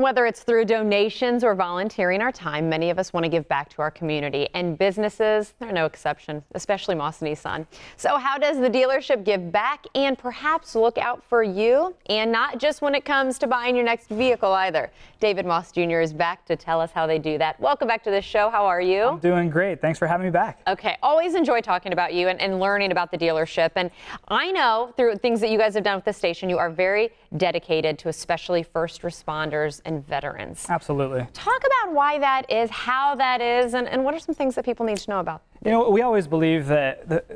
Whether it's through donations or volunteering our time, many of us want to give back to our community, and businesses, they're no exception, especially Maus Nissan. So how does the dealership give back and perhaps look out for you? And not just when it comes to buying your next vehicle either. David Maus Jr. is back to tell us how they do that. Welcome back to the show. How are you? I'm doing great. Thanks for having me back. Okay. Always enjoy talking about you and learning about the dealership. And I know through things that you guys have done with the station, you are very dedicated to especially first responders and veterans. Absolutely. Talk about why that is, how that is, and what are some things that people need to know about? You know, we always believe that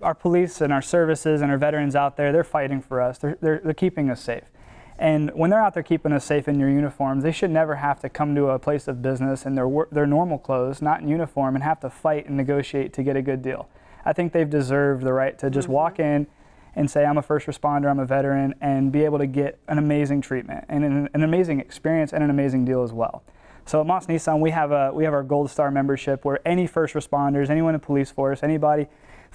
our police and our services and our veterans out there, they're fighting for us. They're keeping us safe. And when they're out there keeping us safe in your uniforms, they should never have to come to a place of business in their normal clothes, not in uniform, and have to fight and negotiate to get a good deal. I think they've deserved the right to just walk in and say, I'm a first responder, I'm a veteran, and be able to get an amazing treatment and an amazing experience and an amazing deal as well. So at Maus Nissan, we have our Gold Star membership where any first responders, anyone in police force, anybody,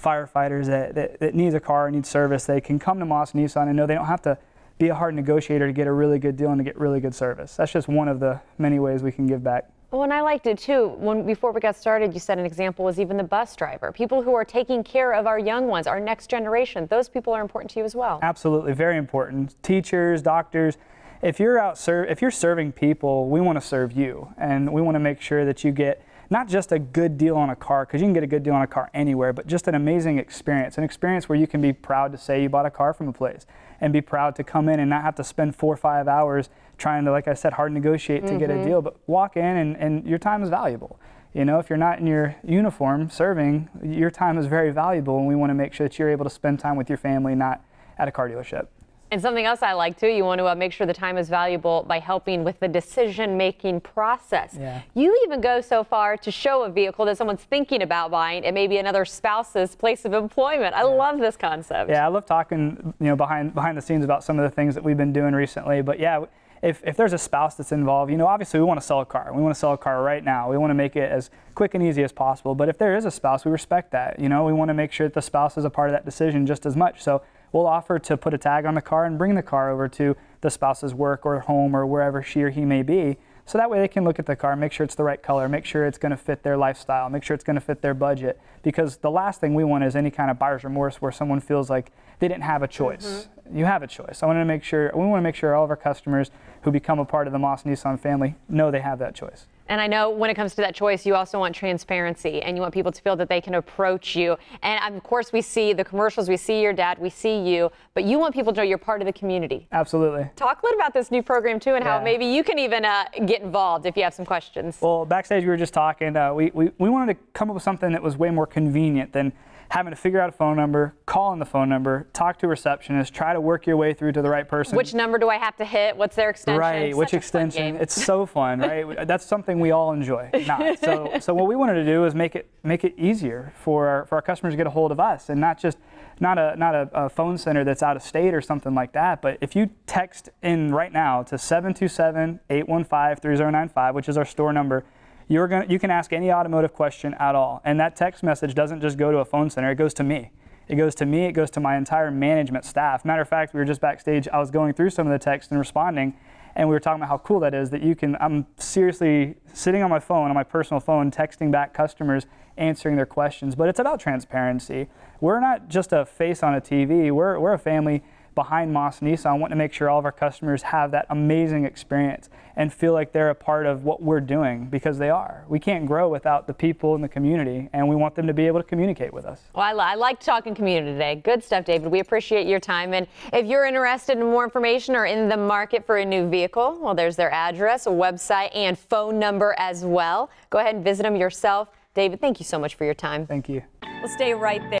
firefighters that needs a car or needs service, they can come to Maus Nissan and know they don't have to be a hard negotiator to get a really good deal and to get really good service. That's just one of the many ways we can give back. Well, and I liked it too. Before we got started, you said an example was even the bus driver. People who are taking care of our young ones, our next generation. Those people are important to you as well. Absolutely, very important. Teachers, doctors. If you're serving people, we want to serve you, and we want to make sure that you get not just a good deal on a car, because you can get a good deal on a car anywhere, but just an amazing experience, an experience where you can be proud to say you bought a car from a place, and be proud to come in and not have to spend 4 or 5 hours trying to, like I said, hard negotiate to get a deal, but walk in and your time is valuable. You know, if you're not in your uniform serving, your time is very valuable, and we want to make sure that you're able to spend time with your family, not at a car dealership. And something else I like too, you want to make sure the time is valuable by helping with the decision-making process. Yeah. You even go so far to show a vehicle that someone's thinking about buying at maybe another spouse's place of employment. I love this concept. Yeah, I love talking, you know, behind the scenes about some of the things that we've been doing recently. But yeah, if there's a spouse that's involved, you know, obviously we want to sell a car. We want to sell a car right now. We want to make it as quick and easy as possible. But if there is a spouse, we respect that. You know, we want to make sure that the spouse is a part of that decision just as much. So we'll offer to put a tag on the car and bring the car over to the spouse's work or home or wherever she or he may be. So that way they can look at the car, make sure it's the right color, make sure it's going to fit their lifestyle, make sure it's going to fit their budget. Because the last thing we want is any kind of buyer's remorse where someone feels like they didn't have a choice. You have a choice. We want to make sure all of our customers who become a part of the Maus Nissan family know they have that choice. And I know when it comes to that choice, you also want transparency, and you want people to feel that they can approach you. And of course, we see the commercials, we see your dad, we see you, but you want people to know you're part of the community. Absolutely. Talk a little about this new program too, and how maybe you can even get involved if you have some questions. Well, backstage we were just talking, we wanted to come up with something that was way more convenient than having to figure out a phone number, call on the phone number, talk to a receptionist, try to work your way through to the right person. Which number do I have to hit? What's their extension? Right, which extension? It's so fun, right? That's something we all enjoy. So what we wanted to do is make it easier for our customers to get a hold of us, and not a phone center that's out of state or something like that. But if you text in right now to 727-815-3095, which is our store number, you can ask any automotive question at all. And that text message doesn't just go to a phone center, it goes to me. It goes to me, it goes to my entire management staff. Matter of fact, we were just backstage, I was going through some of the texts and responding, and we were talking about how cool that is, that I'm seriously sitting on my phone, on my personal phone, texting back customers, answering their questions. But it's about transparency. We're not just a face on a TV, we're a family behind Maus Nissan, wanting to make sure all of our customers have that amazing experience and feel like they're a part of what we're doing, because they are. We can't grow without the people in the community, and we want them to be able to communicate with us. Well, I like talking community today. Good stuff, David. We appreciate your time. And if you're interested in more information or in the market for a new vehicle, well, there's their address, a website, and phone number as well. Go ahead and visit them yourself. David, thank you so much for your time. Thank you. We'll stay right there.